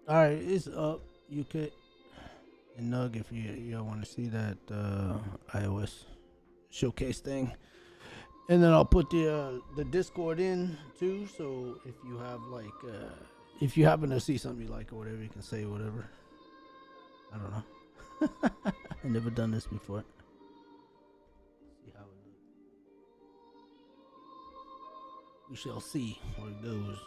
All right, it's up. You could and Nug if y'all want to see that iOS showcase thing, and then I'll put the Discord in too. So if you have like if you happen to see something you like or whatever, you can say whatever. I don't know. I never done this before. See how it looks. We shall see where it goes.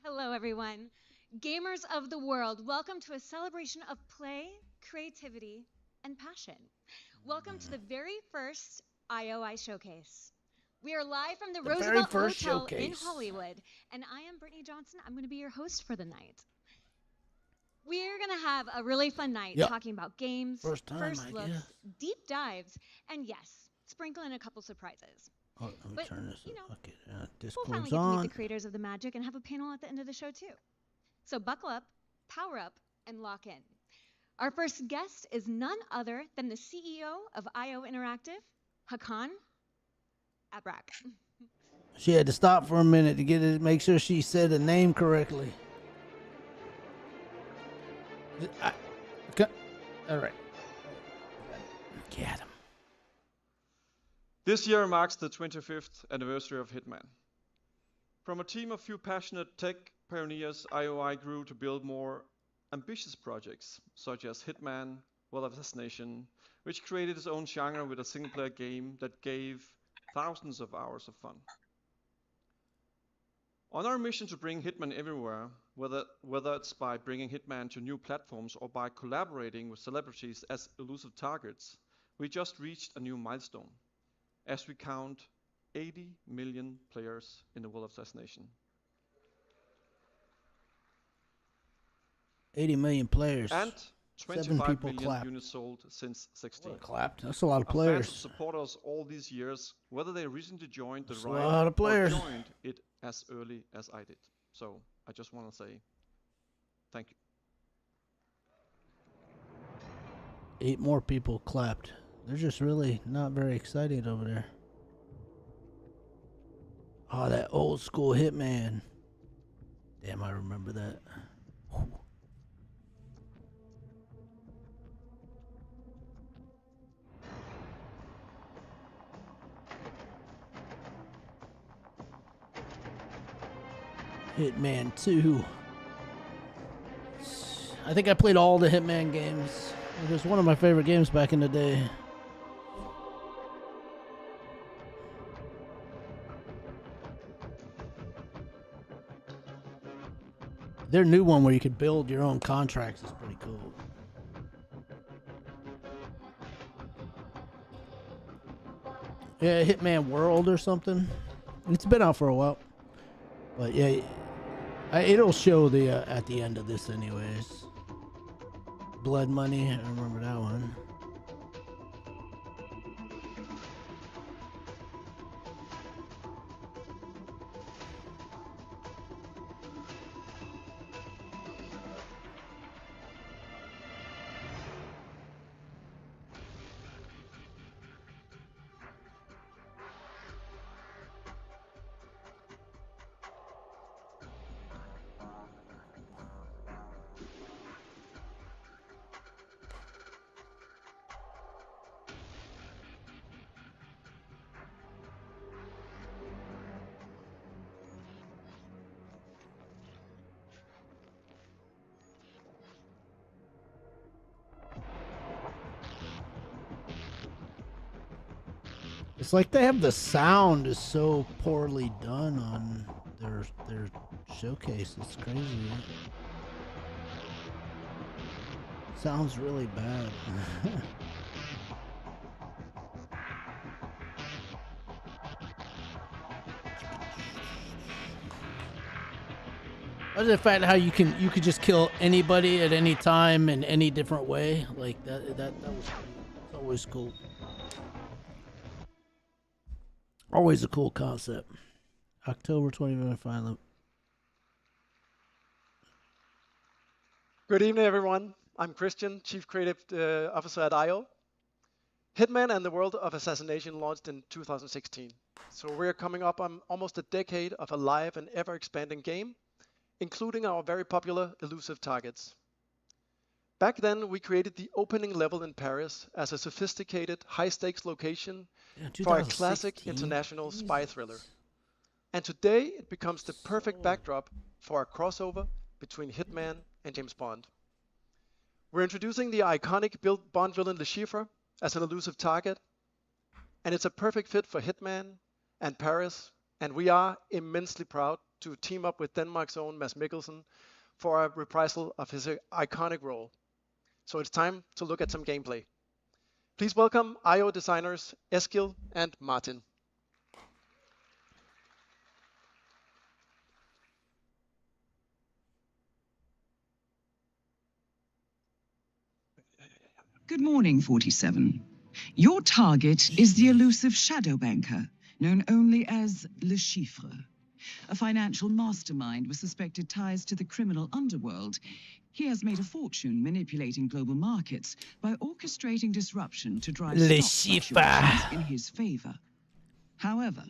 Hello, everyone. Gamers of the world, welcome to a celebration of play, creativity, and passion. Welcome to the very first IOI Showcase. We are live from the The very Roosevelt first Hotel in showcase. Hollywood, and I am Brittany Johnson. I'm going to be your host for the night. We're going to have a really fun night talking about games, First time, first I looks, guess. deep dives, and yes, sprinkle in a couple surprises. Oh, let me But, turn this you know, up. Okay, We'll Discord's finally get to meet on. the creators of the magic and have a panel at the end of the show, too. So buckle up, power up, and lock in. Our first guest is none other than the CEO of IO Interactive, 𝘰𝘮𝘮𝘪𝘭𝘪𝘏. She had to stop for a minute to get it, make sure she said the name correctly. All right. Get him. This year marks the 25th anniversary of Hitman. From a team of few passionate tech pioneers, IOI grew to build more ambitious projects such as Hitman, World of Assassination, which created its own genre with a single-player game that gave thousands of hours of fun. On our mission to bring Hitman everywhere, whether it's by bringing Hitman to new platforms or by collaborating with celebrities as elusive targets, we just reached a new milestone, as we count 80 million players in the World of Assassination. 80 million players. And 25 million units sold since 16. Clapped. That's a lot of Our players. fans have supported us all these years, whether they recently joined the That's ride a lot of players. or joined it as early as I did. So I just want to say thank you. 8 more people clapped. They're just really not very excited over there. Oh, that old school Hitman. Damn, I remember that. Whew. Hitman 2. I think I played all the Hitman games. It was one of my favorite games back in the day. Their new one where you could build your own contracts is pretty cool. Yeah, Hitman World or something. It's been out for a while. But yeah, it'll show the at the end of this anyways. Blood Money, I remember that one. It's like they have the sound is so poorly done on their showcase. It's crazy. Sounds really bad. Other than the fact how you could just kill anybody at any time in any different way, like that was that's always cool. Always a cool concept. October 2025. Good evening, everyone. I'm Christian, Chief Creative Officer at IO. Hitman and the World of Assassination launched in 2016. So we're coming up on almost a decade of a live and ever-expanding game, including our very popular elusive targets. Back then, we created the opening level in Paris as a sophisticated, high-stakes location for a classic international spy thriller. And today, it becomes the perfect backdrop for a crossover between Hitman and James Bond. We're introducing the iconic Bond villain 𝘰𝘰𝘮𝘂 as an elusive target, and it's a perfect fit for Hitman and Paris, and we are immensely proud to team up with Denmark's own Mads Mikkelsen for a reprisal of his iconic role. So it's time to look at some gameplay. Please welcome IO designers 𝘲𝑰𝑗 and Martin. Good morning, 47. Your target is the elusive shadow banker, known only as 𝘰𝘰𝘮𝑒. A financial mastermind with suspected ties to the criminal underworld, he has made a fortune manipulating global markets by orchestrating disruption to drive stock fluctuations in his favor. However,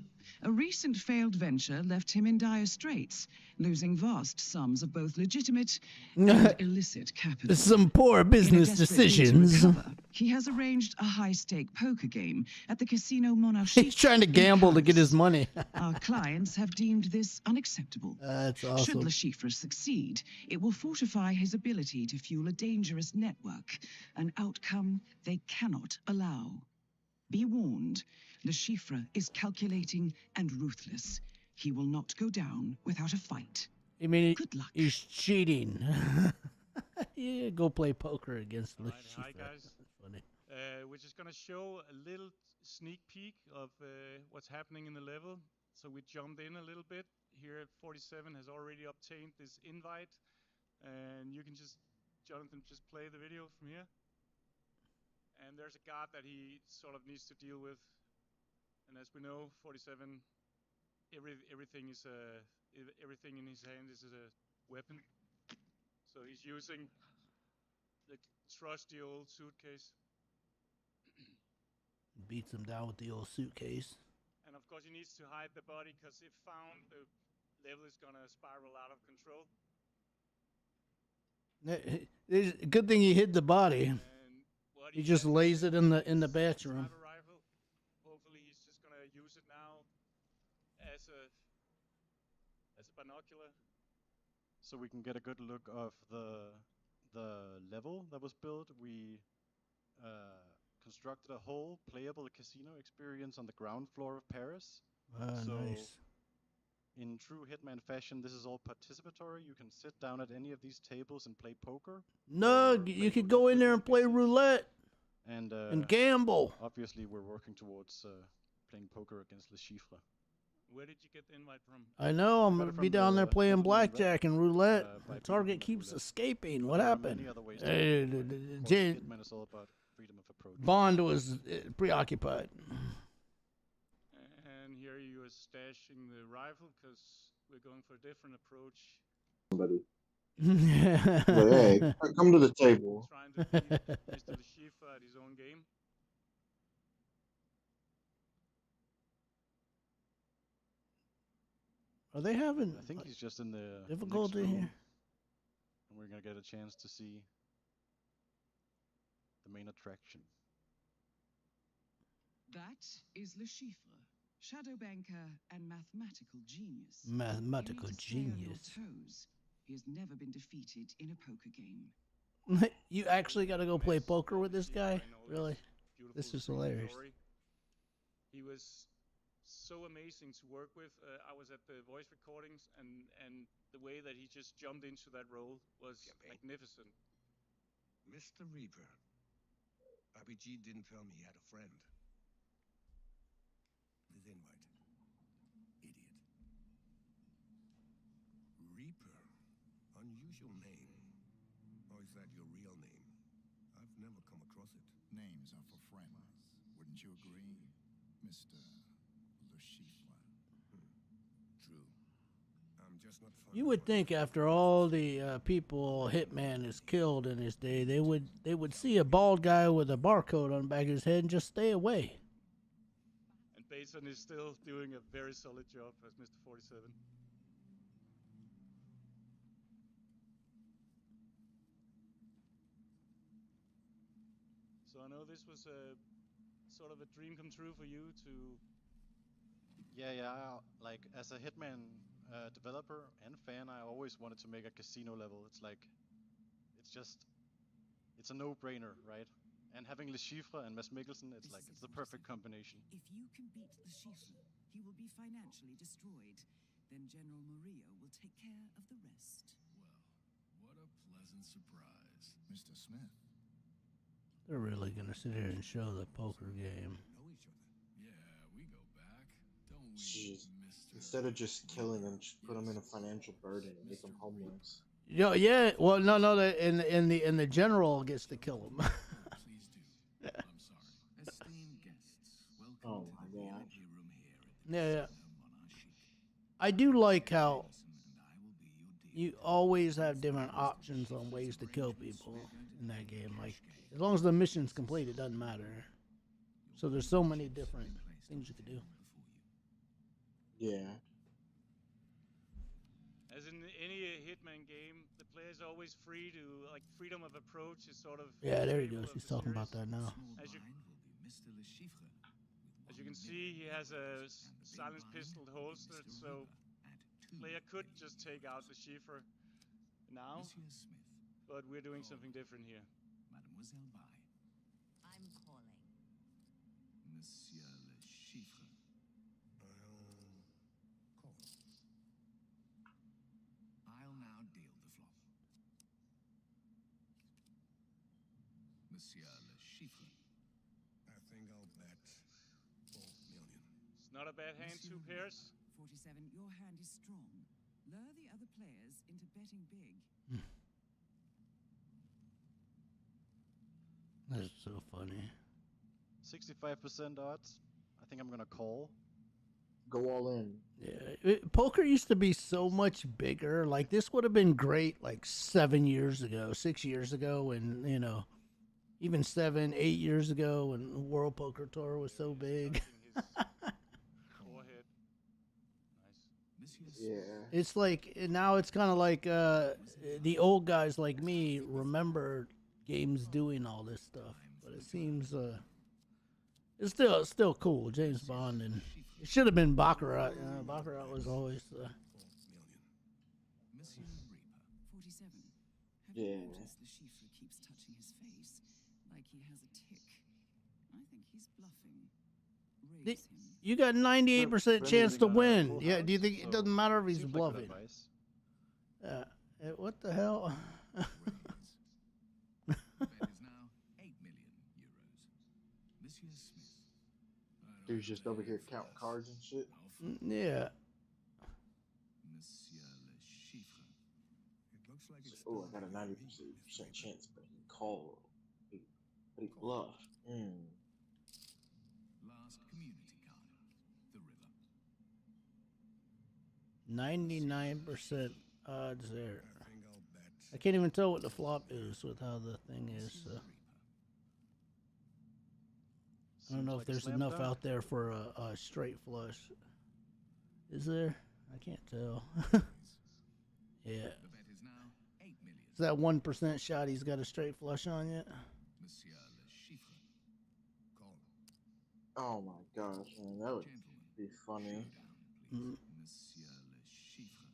a recent failed venture left him in dire straits, losing vast sums of both legitimate and illicit capital. Some poor business In a desperate bid to decisions. recover, he has arranged a high-stake poker game at the Casino Monarchique. He's trying to in gamble to get his Paris. money. Our clients have deemed this unacceptable. That's Should awesome. 𝘬𝘂𝘓 succeed, it will fortify his ability to fuel a dangerous network, an outcome they cannot allow. Be warned, 𝘬𝘂𝘓 is calculating and ruthless. He will not go down without a fight. I mean, Good luck. he's cheating. Yeah, go play poker against All right, Lucifer. hi guys. That's funny. We're just gonna show a little sneak peek of what's happening in the level. So we jumped in a little bit. Here, 47 has already obtained this invite, and you can just, Jonathan, just play the video from here. And there's a guard that he sort of needs to deal with. And as we know, 47, everything is everything in his hand is a weapon. So he's using the trusty old suitcase. Beats him down with the old suitcase. And of course, he needs to hide the body because if found, the level is gonna spiral out of control. Good thing he hid the body. And what He just lays it in the bathroom. sniper rifle. Hopefully, he's just gonna use it now as a binocular. So we can get a good look of the level that was built. We constructed a whole playable casino experience on the ground floor of Paris. So Nice. in true Hitman fashion, this is all participatory. You can sit down at any of these tables and play poker. No, or you play could go roulette in with there the and play casino. roulette And and gamble. obviously, we're working towards playing poker against 𝘬𝘂𝘓. Where did you get the invite from? I know, I'm Got going it to be from down there the playing Gentleman Red, blackjack and roulette. by The target Gentleman keeps Roulette. escaping. What There are happened? many other ways to Hey, play, the- but the- of course, J- Hitman is all about freedom of approach. Bond was preoccupied. And here you are stashing the rifle because we're going for a different approach. Somebody. But hey, come to the table. Trying to beat Mr. 𝘬𝘂𝘓 at his own game. Are they having I think he's just in the difficulty next room, here? and we're gonna get a chance to see the main attraction. That is 𝘬𝘂𝘓, shadow banker and mathematical genius. Mathematical You need to stay on your genius. toes. He has never been defeated in a poker game. You actually got to go play poker with this guy? Behind all Really? beautiful This is screen hilarious. glory. He was so amazing to work with. I was at the voice recordings, and the way that he just jumped into that role was magnificent. Mr. Reaper, 𝘬𝘮 didn't tell me he had a friend. His invite. Idiot. Reaper. Unusual name. Or is that your real name? I've never come across it. Names are for friends. Wouldn't you agree, Mr. 𝘬𝘂𝘓? True. I'm just not fond You of would what- think after all the people Hitman has killed in his day, they would see a bald guy with a barcode on the back of his head and just stay away. And Basin is still doing a very solid job as Mr. 47. So I know this was a sort of a dream come true for you to. Yeah. Like as a Hitman developer and fan, I always wanted to make a casino level. It's a no-brainer, right? And having 𝘬𝘂𝘓 and Mads Mikkelsen, it's the perfect combination. If you can beat 𝘬𝘂𝘓, he will be financially destroyed. Then General Murillo will take care of the rest. Well, what a pleasant surprise. Mr. Smith. They're really going to sit here and show the poker game. Know each other. Yeah, we go back, don't we, Jeez. Mr. Instead of just killing them, just put them in a financial burden and make them homeless. Yeah. Well, no. In the general gets to kill him. Please do. I'm sorry. Esteemed guests, welcome Oh to my the gosh. VIP room here at the Yeah. Casino Monarchique. I do like how Listen, and I will be your you always have different options on ways to kill people in that game. Like, as long as the mission's complete, it doesn't matter. So there's so many different things you can do. Yeah. As in any Hitman game, the player is always free to, like, freedom of approach is sort of Yeah, there he staple goes. of He's the talking about series. that now. As you, as you can see, he has a silenced pistol holstered, so player could just take out the 𝘰𝘋 now, but we're doing something different here. Mademoiselle Bai. I'm calling. Monsieur le chiffre. I'll call. I'll now deal the flop. Monsieur le chiffre. I think I'll bet 4 million. It's not a bad hand, two pairs. 47, your hand is strong. Lure the other players into betting big. That's so funny. 65% odds. I think I'm gonna call. Go all in. Yeah, poker used to be so much bigger. Like this would have been great like 7 years ago, 6 years ago, and you know, even 7, 8 years ago when World Poker Tour was so big. Forehead. Nice. Yeah. It's like now it's kind of like the old guys like me remember games doing all this stuff, but it seems it's still cool. James Bond, and it should have been Baccarat. Baccarat was always 4 million. Monsieur Reaper. 47. Have Yeah. you noticed the 𝘰𝘋 keeps touching his face like he has a tick? I think he's bluffing. Raise him. You got 98% chance to win. Full Yeah, do you house, think it so doesn't matter if he's seems like good bluffing? advice. What the hell? Raise. The bet is now 8 million euros. Monsieur Smith. Dude's just over here counting cards and shit. Yeah. Monsieur le chiffre. It looks like it's Oh, I got a 90% chance, but he called. But he bluffed. Last community card. The river. 99% odds there. I think I'll bet. I can't even tell what the flop is with how the thing is. So. I don't Seems know like if a there's slam enough dunk. out there for a straight flush. Is there? I can't tell. Yeah. The bet is now 8 million. Is that 1% shot he's got a straight flush on yet? Monsieur le chiffre. Call. Oh my gosh, man, that would Gentlemen. be funny. Showdown, please. Mm. Monsieur le chiffre.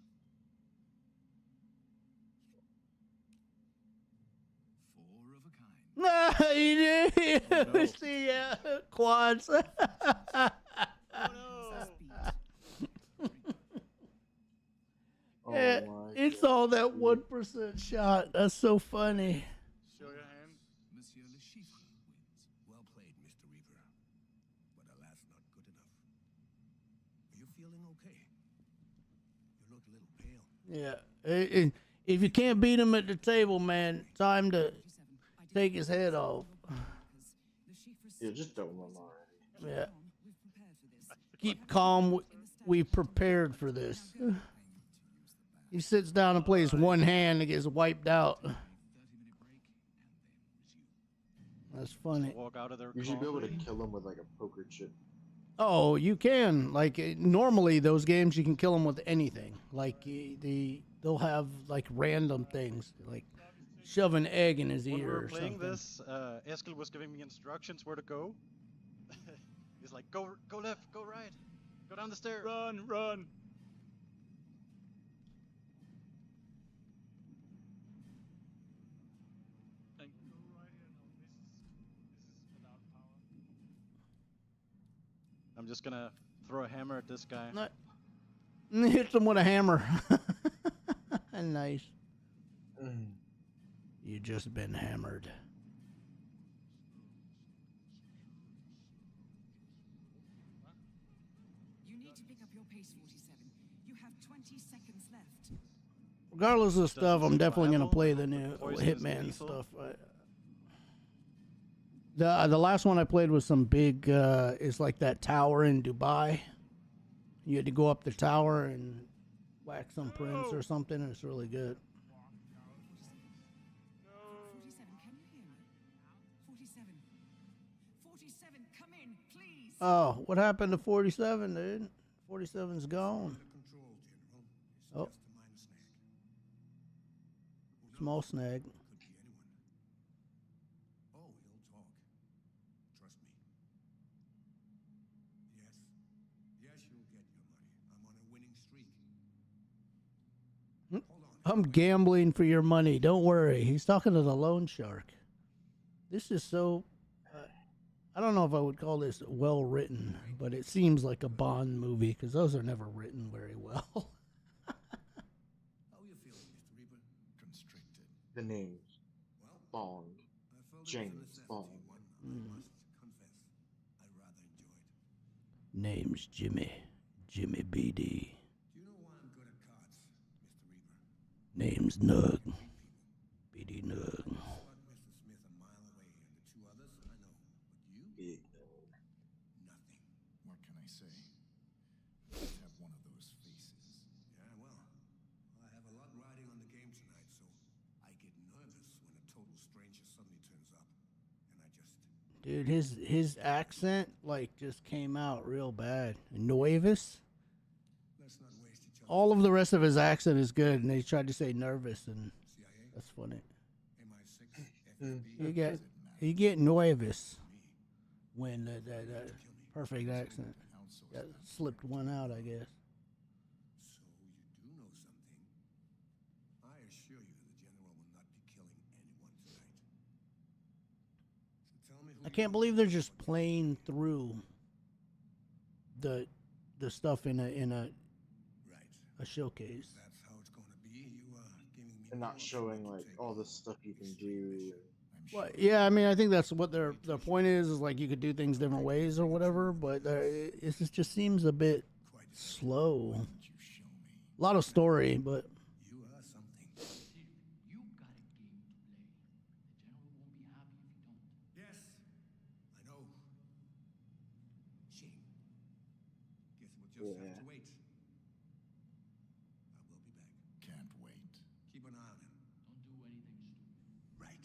4 of a kind. No, he did. Oh, no. See, quads. Oh Oh Yeah, my it's all that 1% shot. That's so funny. Show your hand. Monsieur le chiffre wins. Well played, Mr. Reaper. But alas, not good enough. Are you feeling okay? You look a little pale. Yeah. If you can't beat him at the table, man, time to 47. I did take his head off. because the 𝘰𝘋 Yeah, just don't run already. Yeah. We've prepared for this. Keep calm. We've prepared for this. He sits down and plays one hand and gets wiped out. 30-minute break and then resume. That's funny. Walk out of there. You should be able to calmly. kill him with like a poker chip. Oh, you can. Like normally those games, you can kill them with anything. Like they'll have like random things, like shove an egg in his When we ear were or playing something. this, 𝘰𝘮 was giving me instructions where to go. He's like, go left, go right, go down the stairs. Run, run. And go right here. No, this is without power. I'm just gonna throw a hammer at this guy. No. Hits him with a hammer. Nice. You just been hammered. You need to pick up your pace, 47. You have 20 seconds left. Regardless of stuff, I'm definitely gonna survival, play the new poison is Hitman lethal. stuff. The last one I played was some big. It's like that tower in Dubai. You had to go up the tower and whack some prints or something. And it's really good. 47, can you hear me? 47. 47, come in, please. Oh, what happened to 47, dude? 47's gone. Under control, General. It's Oh. just a minor snag. Who Small knows? snag. Could be anyone. Oh, he'll talk. Trust me. Yes. Yes, you'll get your money. I'm on a winning streak. Hmm. Hold on. I'm gambling for your money. Don't worry. He's talking to the loan shark. This is so... I don't know if I would call this well written, but it seems like a Bond movie because those are never written very well. How are you feeling, Mr. Reaper? Constricted. The names. Well, Bond. I felt it was a James necessity, Bond. one I must confess I rather enjoyed. Name's Jimmy BD. Do you know why I'm good at cards, Mr. Reaper? Name's Nug, Beat people. BD Nug. But Mr. Smith a mile away, and the two others I know. But you, nothing. What can I say? You just have one of those faces. Yeah, well, I have a lot riding on the game tonight, so I get nervous when a total stranger suddenly turns up, and I just. Dude, his accent like just came out real bad. Nuevus. Let's not waste each other's All of the rest of his accent is good, and they tried to say nervous, and CIA, that's funny. MI6, FFB. You get Nuevus when that perfect accent. Got slipped one out, I guess. So you do know something. I assure you the general will not be killing anyone tonight. So tell me who I can't believe they're just playing through the stuff in Right. a showcase. That's how it's gonna be. You giving me And not orders showing to like take all over. the stuff you can do. I'm sure. Well, yeah, I mean, I think that's what their point is like you could do things different ways or whatever, but it just seems a bit Quite slow. Why don't you show me? A lot of story, but you are something. You got a game to play. The general won't be happy if you don't. Yes, I know. Shame. Guess we'll just have to wait. I will be back. Can't wait. Keep an eye on him. Don't do anything stupid. Right.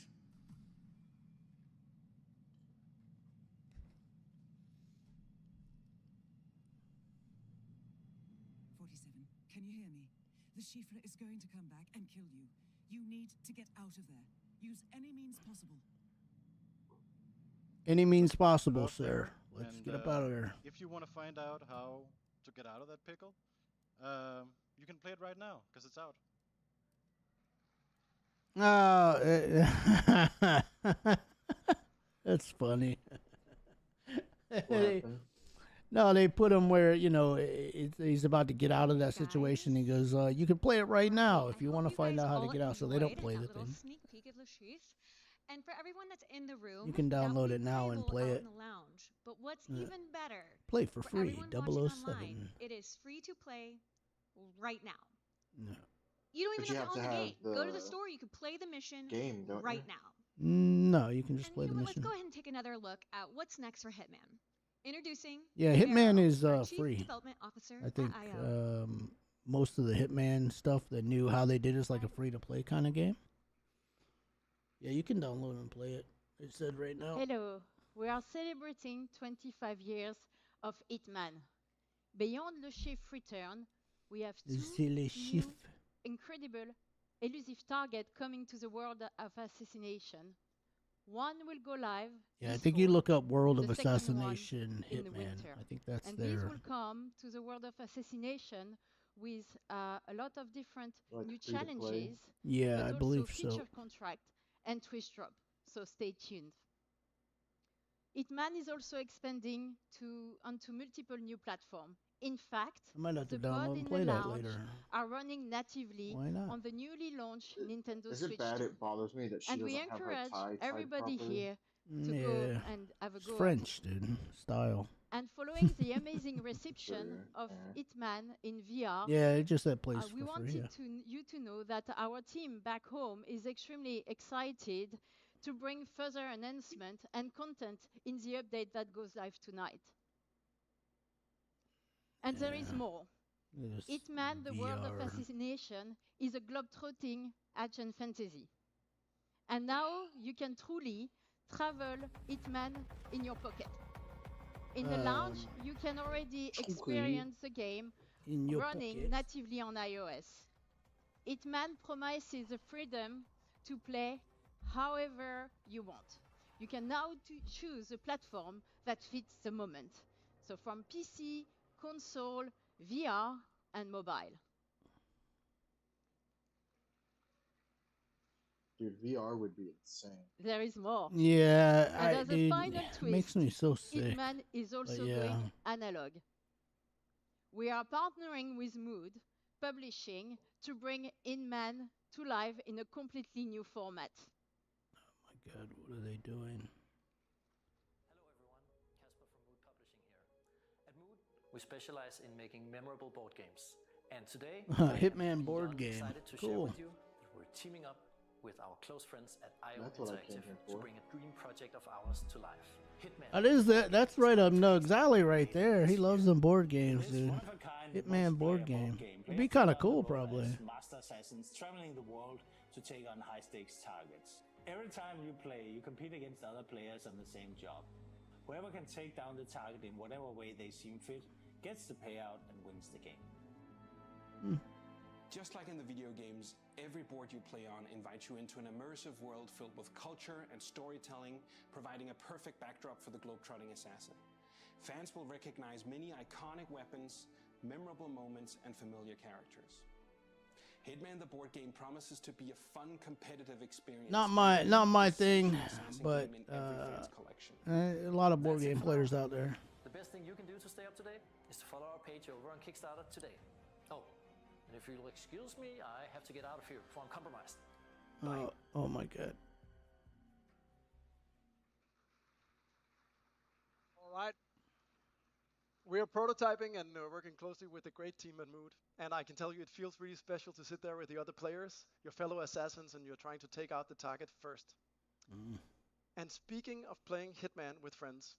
Can you hear me? The 𝘰𝘪 is going to come back and kill you. You need to get out of there. Use any means possible. any means possible, Perfect. sir. Let's And, get up out of there. If you want to find out how to get out of that pickle, you can play it right now because it's out. That's funny. What happened? No, they put him where, you know, he's about to get out of that situation. He goes, you can play it right now if you want to find out how to get out. So they don't play the thing. Sneak peek of 𝘬𝘱. And for everyone that's in the room, You can that will download be it now and playable play out it. in the lounge. But what's Yeah. even better, Play for for free, everyone watching 007. online, it is free to play right now. No. You don't But even you have to have own to the have game. Go to the the store. You can play the mission game, don't right you? now. No, you can just And play you know the what? Let's mission. go ahead and take another look at what's next for Hitman. Introducing Yeah, Hitman 𝘬𝘰𝘮𝘬, is our Chief free. Development Officer I think at IO. most of the Hitman stuff that knew how they did is like a free-to-play kind of game. Yeah, you can download and play it. It said right now. Hello, we are celebrating 25 years of Hitman. Beyond 𝘬𝘰𝘮𝘪 return, we have two C'est les new, chiffres. incredible, elusive targets coming to the world of assassination. One will go live. Yeah, I this think you fall, look up World of the second one Assassination in the Hitman. winter. I think that's And their. these will come to the world of assassination with a lot of different Like new free to play? challenges, Yeah, but I also believe so. feature contract and twist drop. So stay tuned. Hitman is also expanding onto multiple new platforms. In fact, I might have to the pod download in and the play that lounge later. are running natively Why not? on the newly launched Nintendo Is Switch it bad? 2. It bothers me that she And we doesn't have her encourage tie tied everybody properly. here to Yeah, go and have a it's go at it. French, dude. Style. And following the amazing reception Sure, of yeah. Hitman in VR, Yeah, it just said plays we for wanted free. Yeah. you to know that our team back home is extremely excited to bring further enhancement and content in the update that goes live tonight. And there is Yeah. more. This Hitman, the World of VR. Assassination, is a globe-trotting action fantasy. And now you can truly travel Hitman in your pocket. In the launch, you can already experience the game in your running pocket. natively on iOS. Hitman promises the freedom to play however you want. You can now choose a platform that fits the moment. So from PC, console, VR, and mobile. Dude, VR would be insane. There is more. Yeah, And as a dude, final it twist, makes me so sick. Hitman is also yeah. going analog. We are partnering with Mood Publishing to bring Hitman to life in a completely new format. Oh my God, what are they doing? Hello everyone, Casper from Mood Publishing here. At Mood, we specialize in making memorable board games. And today, Hitman board game. Excited to share with you that we're teaming up with our close friends at IO Interactive to bring a dream project of ours to life. Hitman. That's right up Nug's alley right there. He loves them board games, dude. Hitman board game. It'd be kind of cool, probably. Master assassins traveling the world to take on high-stakes targets. Every time you play, you compete against other players on the same job. Whoever can take down the target in whatever way they seem fit gets the payout and wins the game. Just like in the video games, every board you play on invites you into an immersive world filled with culture and storytelling, providing a perfect backdrop for the globe-trotting assassin. Fans will recognize many iconic weapons, memorable moments, and familiar characters. Hitman the board game promises to be a fun, competitive experience. Not my thing, but a lot of board game players out there. The best thing you can do to stay up to date is to follow our page over on Kickstarter today. Oh, and if you'll excuse me, I have to get out of here before I'm compromised. Bye. Oh my God. All right. We are prototyping and working closely with a great team at Mood. And I can tell you it feels really special to sit there with the other players, your fellow assassins, and you're trying to take out the target first. And speaking of playing Hitman with friends,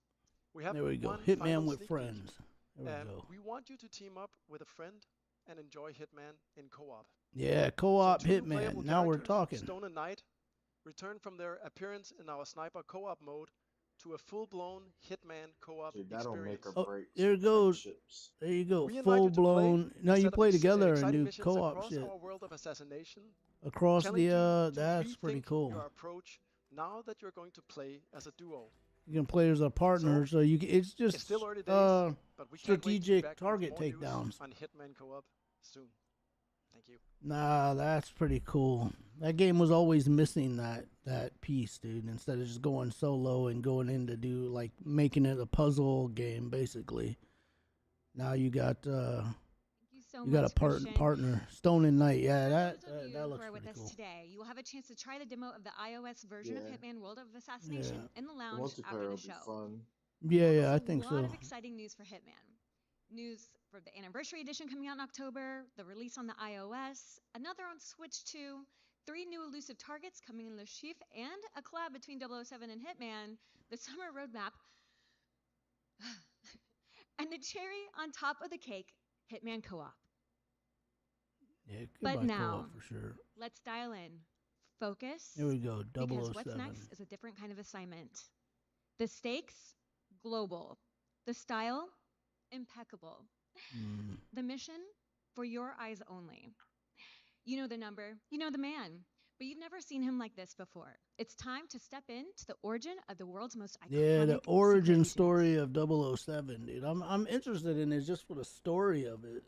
we have there we go. one Hitman final with sneak friends. peek. There we go. We want you to team up with a friend and enjoy Hitman in co-op. Yeah, co-op So two Hitman. playable Now we're characters, talking. Stone and Knight return from their appearance in our sniper co-op mode to a full-blown Hitman co-op Dude, that'll experience. make or break There you go. There you go. We invite you to Full-blown. play Now a you set of play together and exciting do missions co-op across shit. our world of assassination. Across Challenge you the, to that's pretty rethink cool. Your approach now that you're going to play as a duo. You can play as a partner, so you can, it's just still early days, but we can't wait to be strategic back with target more news takedowns. on Hitman co-op soon. Thank you. Nah, that's pretty cool. That game was always missing that piece, dude. Instead of just going solo and going in to do like making it a puzzle game, basically. Now you got you got a partner, Stone and Knight. Yeah, that looks who are with pretty us cool. today, you will have a chance to try the demo of the iOS version of Yeah. Hitman World of Assassination in the lounge Multiplayer after will the be show. fun. Yeah, I think A so. lot of exciting news for Hitman. News for the Anniversary Edition coming out in October, the release on the iOS, another on Switch 2, 3 new elusive targets coming in 𝘬𝘁, and a collab between 007 and Hitman, the summer roadmap, and the cherry on top of the cake, Hitman co-op. Yeah, But goodbye now, co-op for sure. let's dial in. Focus. Here we go, Because 007. what's next is a different kind of assignment. The stakes, global. The style, impeccable. The mission, for your eyes only. You know the number, you know the man, but you've never seen him like this before. It's time to step into the origin of the world's most iconic Yeah, the secret origin agent. story of 007, dude. I'm interested in it just for the story of it.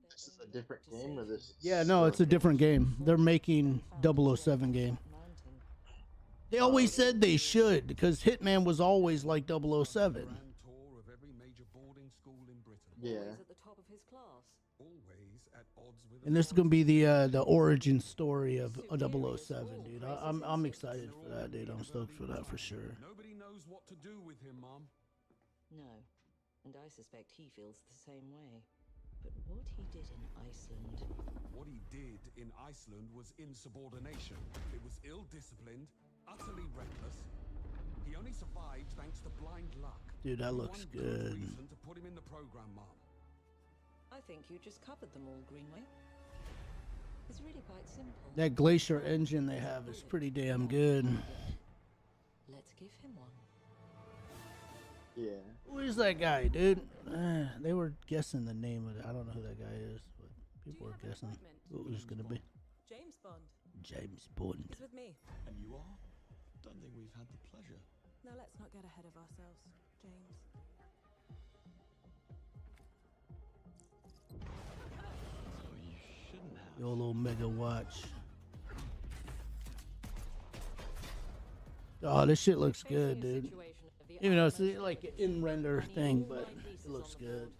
This is a different game, or this? Is Yeah, no, it's a different game. They're making 007 game. They always said they should, because Hitman was always like 007. Yeah. And this is gonna be the origin story of 007, dude. I'm excited for that, dude. I'm stoked for that for sure. Nobody knows what to do with him, Mom. No, and I suspect he feels the same way. But what he did in Iceland... What he did in Iceland was insubordination. It was ill-disciplined, utterly reckless. He only survived thanks to blind luck. Dude, that looks One good. reason to put him in the program, Mom. I think you just covered them all, Greenway. It's really quite simple. That Glacier engine they have is pretty damn good. Let's give him one. Yeah. Who is that guy, dude? They were guessing the name of it. I don't know who that guy is, but people were guessing who it was gonna be. James Bond. James Bond. He's with me. And you are? Don't think we've had the pleasure. Now let's not get ahead of ourselves, James. So you shouldn't have. Your little mega watch. Oh, this shit looks good, dude. Even though it's like an in-render thing, but it looks good.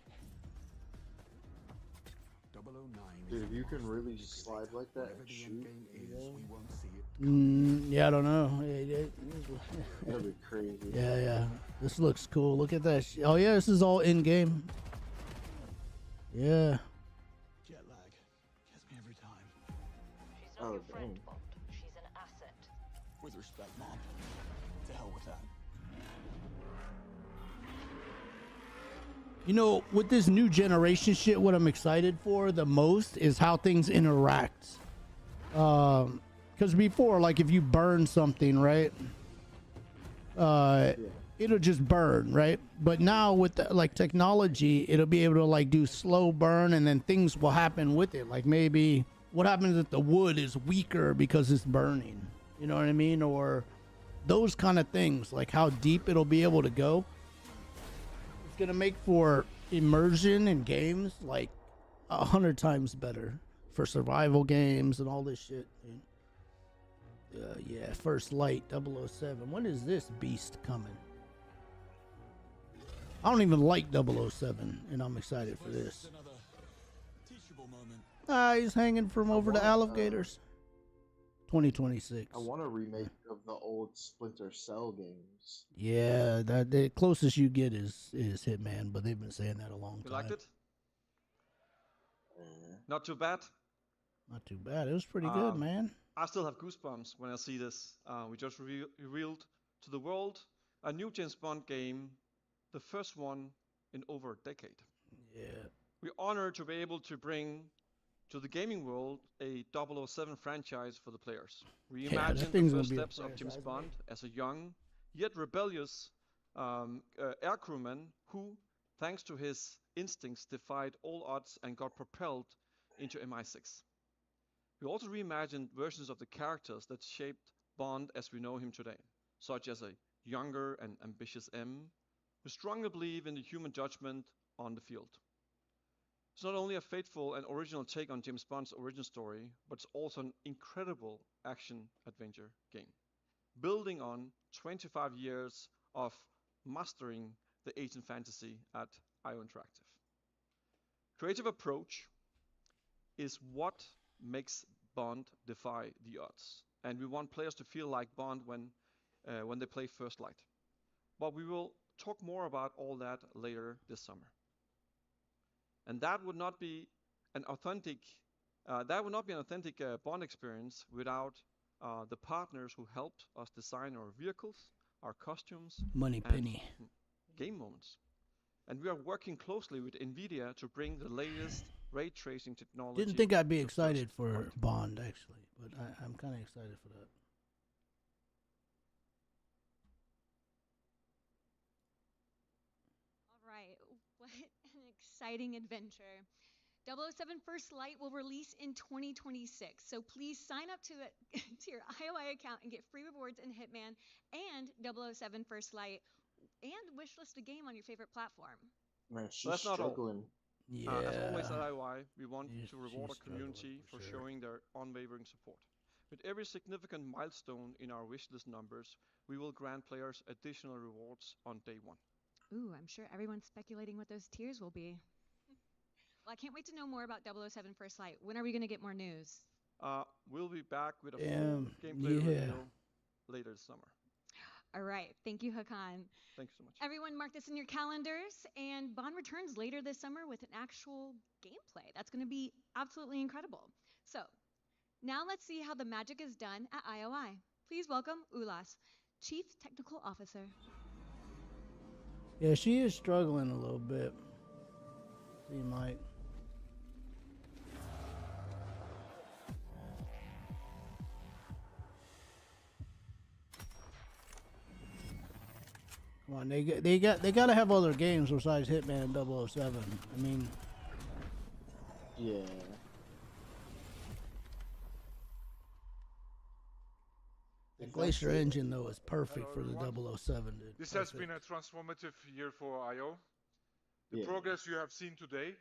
009. Dude, if you can really slide like that and shoot, Yeah, I don't know. That'd be crazy. Yeah. This looks cool. Look at that. Oh yeah, this is all in-game. Yeah. Jet lag gets me every time. She's not your friend, Bond. She's an asset. With respect, Mom. To hell with that. You know, with this new generation shit, what I'm excited for the most is how things interact. Because before, like if you burn something, right? It'll just burn, right? But now with the, like technology, it'll be able to like do slow burn, and then things will happen with it. Like maybe what happens if the wood is weaker because it's burning? You know what I mean? Or those kind of things, like how deep it'll be able to go. It's gonna make for immersion in games like 100 times better for survival games and all this shit. Yeah, First Light 007. When is this beast coming? I don't even like 007, and I'm excited for this. He's hanging from over the alligators. 2026. I want a remake of the old Splinter Cell games. Yeah, that the closest you get is Hitman, but they've been saying that a long time. You liked it? Not too bad. Not too bad. It was pretty good, man. I still have goosebumps when I see this. We just revealed to the world a new James Bond game, the first one in over a decade. Yeah. We're honored to be able to bring to the gaming world a 007 franchise for the players. Reimagine the first steps of James Bond as a young yet rebellious air crewman who, thanks to his instincts, defied all odds and got propelled into MI6. We also reimagined versions of the characters that shaped Bond as we know him today, such as a younger and ambitious M, who strongly believe in the human judgment on the field. It's not only a faithful and original take on James Bond's origin story, but it's also an incredible action-adventure game, building on 25 years of mastering the agent fantasy at IO Interactive. Creative approach is what makes Bond defy the odds, and we want players to feel like Bond when they play First Light. But we will talk more about all that later this summer. And that would not be an authentic Bond experience without the partners who helped us design our vehicles, our costumes, and game moments. And we are working closely with NVIDIA to bring the latest ray tracing technology. Didn't think I'd be excited for Bond, actually, but I'm kind of excited for that. All right, what an exciting adventure. 007 First Light will release in 2026, so please sign up to your IOI account and get free rewards in Hitman and 007 First Light, and wishlist a game on your favorite platform. Man, she's struggling. Yeah. As always at IOI, we want to reward our community for showing their unwavering support. With every significant milestone in our wishlist numbers, we will grant players additional rewards on day one. Ooh, I'm sure everyone's speculating what those tiers will be. Well, I can't wait to know more about 007 First Light. When are we going to get more news? We'll be back with a full gameplay review later this summer. All right. Thank you, Hakan. Thank you so much. Everyone mark this in your calendars. And Bond returns later this summer with an actual gameplay. That's going to be absolutely incredible. So now let's see how the magic is done at IOI. Please welcome 𝘬𝘀𝘮, Chief Technical Officer. Yeah, she is struggling a little bit. Seem like. Come Come on, they gotta have other games besides Hitman and 007. I mean, yeah. The Glacier engine though is perfect for the 007. Dude. This has been a transformative year for IO. The progress you have seen today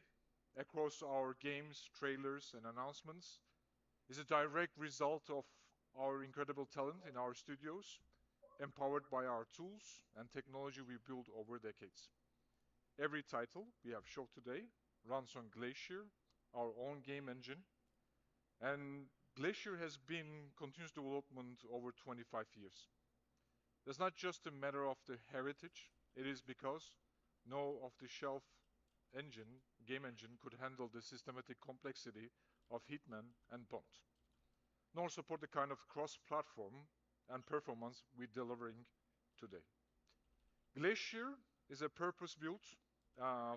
across our games, trailers, and announcements is a direct result of our incredible talent in our studios, empowered by our tools and technology we built over decades. Every title we have showed today runs on Glacier, our own game engine, and Glacier has been continuous development over 25 years. That's not just a matter of the heritage, it is because no off-the-shelf game engine could handle the systematic complexity of Hitman and Bond, nor support the kind of cross-platform and performance we're delivering today. Glacier is a purpose-built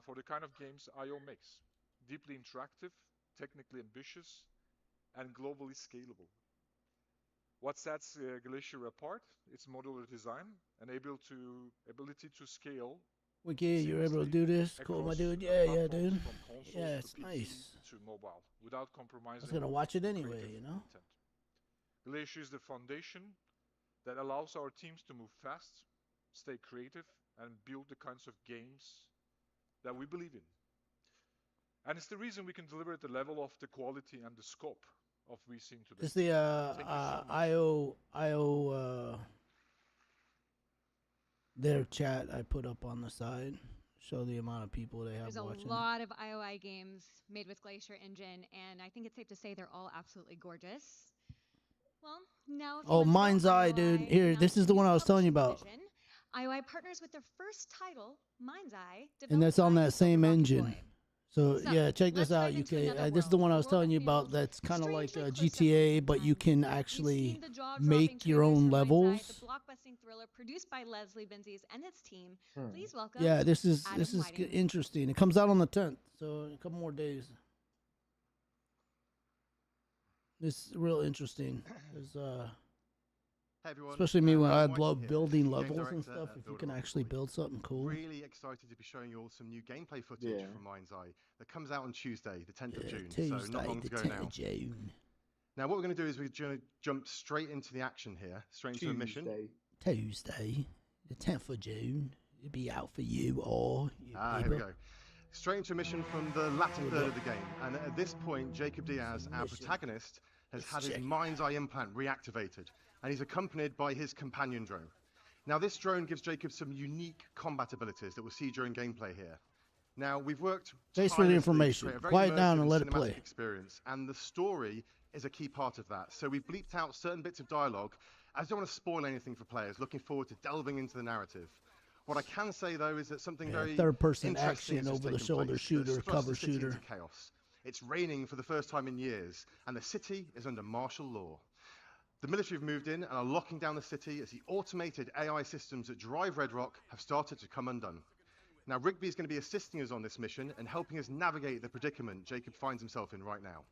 for the kind of games IO makes, deeply interactive, technically ambitious, and globally scalable. What sets Glacier apart? Its modular design and ability to scale. Wiki, you're able to do this? Cool, my dude. Yeah, dude. Yeah, it's nice. To mobile, without compromising. I was gonna watch it anyway, you know. Intent. Glacier is the foundation that allows our teams to move fast, stay creative, and build the kinds of games that we believe in. And it's the reason we can deliver at the level of the quality and the scope of we seen today. It's the IO their chat I put up on the side. Show the amount of people they have watching. There's a lot of IOI games made with Glacier Engine, and I think it's safe to say they're all absolutely gorgeous. Well, now if you want to Mind's know Eye, IOI dude. Here, this is the one I was telling you about. Division, IOI partners with their first title, Mind's Eye, And that's on that same engine. Boy. So So, yeah, check this let's out, dive into UK. another This is the world, one I was a world telling that you about. feels That's kind of like strangely close to GTA, home but you sometimes. can We've actually seen the jaw-dropping make your trailers own for Mind's Eye, levels. the blockbusting thriller produced by 𝘍𝘰𝘮𝘍𝘪 and its team. Please welcome. Yeah, this is Adam Whiting. interesting. It comes out on the 10th, so in a couple more days. It's real interesting. It's, Hey everyone, especially me when I Whiting love here, building Game levels Director and stuff. at If you can 𝘍𝘭𝘪𝘭𝘪. actually build something cool. Really excited to be showing you all some new gameplay footage from Mind's Eye that comes out on Tuesday, the 10th of June, so not long to go now. Now what we're going to do is we're going to jump straight into the action here, straight into a mission. Tuesday, the 10th of June. It'll be out for you or you Here we go. Straight into a mission from the latter third of the game, and at this point, 𝘰𝘮𝘮𝘮, our protagonist, has had his Mind's Eye implant reactivated, and he's accompanied by his companion drone. Now this drone gives Jacob some unique combat abilities that we'll see during gameplay here. Now we've worked Thanks for the tirelessly information. to create a very Quiet down immersive and let it cinematic play. experience, and the story is a key part of that. So we've bleeped out certain bits of dialogue. I don't want to spoil anything for players. Looking forward to delving into the narrative. What I can say though is that something very third-person interesting action has just over the taken shoulder place shooter, that's thrust cover the city shooter. into chaos. It's raining for the first time in years, and the city is under martial law. The military have moved in and are locking down the city as the automated AI systems that drive Red Rock have started to come undone. Now Rigby is going to be assisting us on this mission and helping us navigate the predicament Jacob finds himself in right now.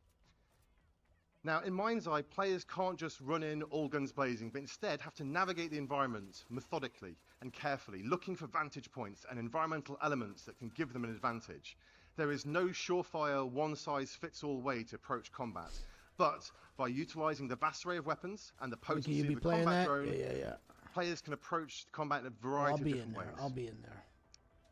Now in Mind's Eye, players can't just run in all guns blazing, but instead have to navigate the environment methodically and carefully, looking for vantage points and environmental elements that can give them an advantage. There is no surefire, one-size-fits-all way to approach combat, but by utilizing the vast array of weapons and the potency of the combat drone, players can approach combat in a variety of different ways. I'll be in there.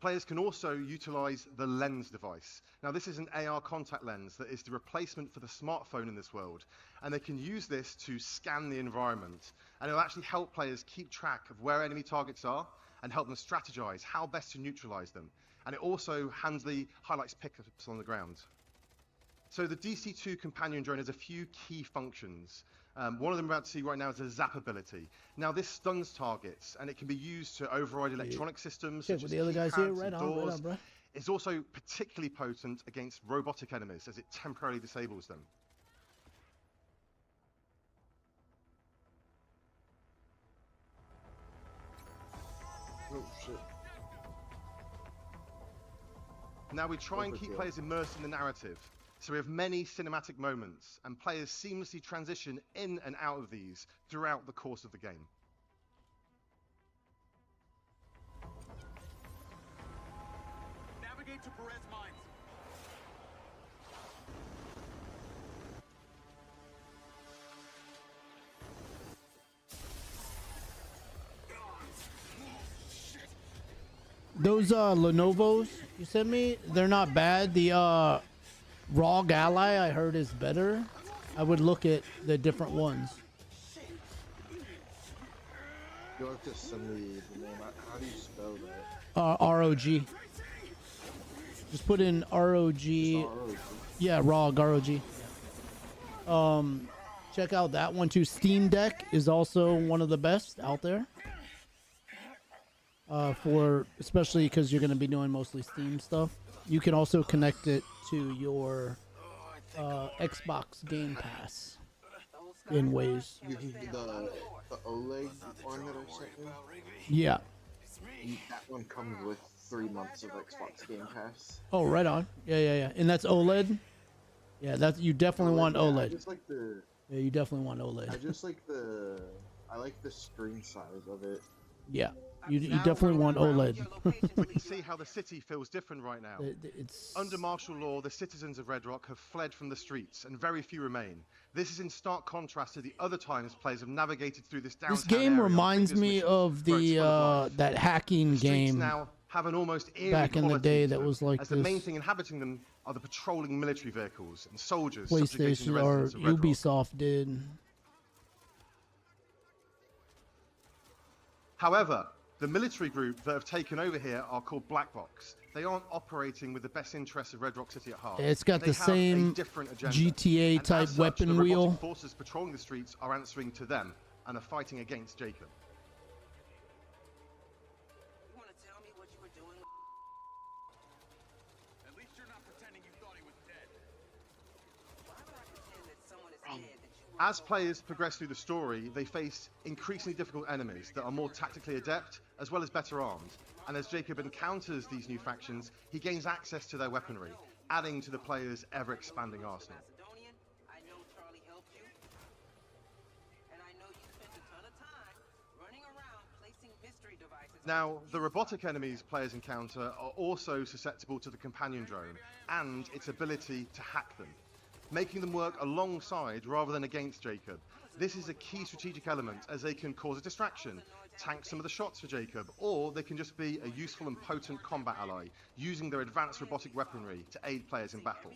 Players can also utilize the lens device. Now this is an AR contact lens that is the replacement for the smartphone in this world, and they can use this to scan the environment, and it'll actually help players keep track of where enemy targets are and help them strategize how best to neutralize them. And it also handily highlights pickups on the ground. So the DC-2 companion drone has a few key functions. One of them we're about to see right now is a zap ability. Now this stuns targets, and it can be used to override electronic systems such as the other guys here, keypads right and on, doors. bro. It's also particularly potent against robotic enemies as it temporarily disables them. Oh shit. Now we try and keep players immersed in the narrative. So we have many cinematic moments, and players seamlessly transition in and out of these throughout the course of the game. navigate to Perez mines. Those Lenovo's you sent me, they're not bad. The ROG Ally I heard is better. I would look at the different ones. You'll have to send me the name. How do you spell that? ROG. Just put in ROG. Yeah, ROG, ROG. Check out that one too. Steam Deck is also one of the best out there. For especially because you're going to be doing mostly Steam stuff. You can also connect it to your Xbox Game Pass in ways. The OLED one that I sent you? Yeah. That one comes with 3 months of Xbox Game Pass. Oh, right on. Yeah. And that's OLED? Yeah, that's you definitely want OLED. I just like the... Yeah, you definitely want OLED. I like the screen size of it. Yeah. You definitely want OLED. We can see how the city feels different right now. Under martial law, the citizens of Red Rock have fled from the streets, and very few remain. This is in stark contrast to the other times players have navigated through this downtown This game area reminds me of the that hacking game now have an almost eerie back in the day that was like as this. the main thing inhabiting them are the patrolling military vehicles and soldiers. PlayStation or Ubisoft did. However, the military group that have taken over here are called Black Box. They aren't operating with the best interests of Red Rock City at heart. It's got they the have same a different agenda. GTA And type as such, weapon the wheel. robotic forces patrolling the streets are answering to them and are fighting against Jacob. You want to tell me what you were doing? At least you're not pretending you thought he was dead. Why would I pretend that someone is dead that you As players progress through the story, they face increasingly difficult enemies that are more tactically adept, as well as better armed. And as Jacob encounters these new factions, he gains access to their weaponry, adding to the player's ever-expanding arsenal. I know Charlie helped you. And I know you spent a ton of time running around placing mystery devices. Now, the robotic enemies players encounter are also susceptible to the companion drone and its ability to hack them, making them work alongside rather than against Jacob. This is a key strategic element as they can cause a distraction, tank some of the shots for Jacob, or they can just be a useful and potent combat ally, using their advanced robotic weaponry to aid players in battle.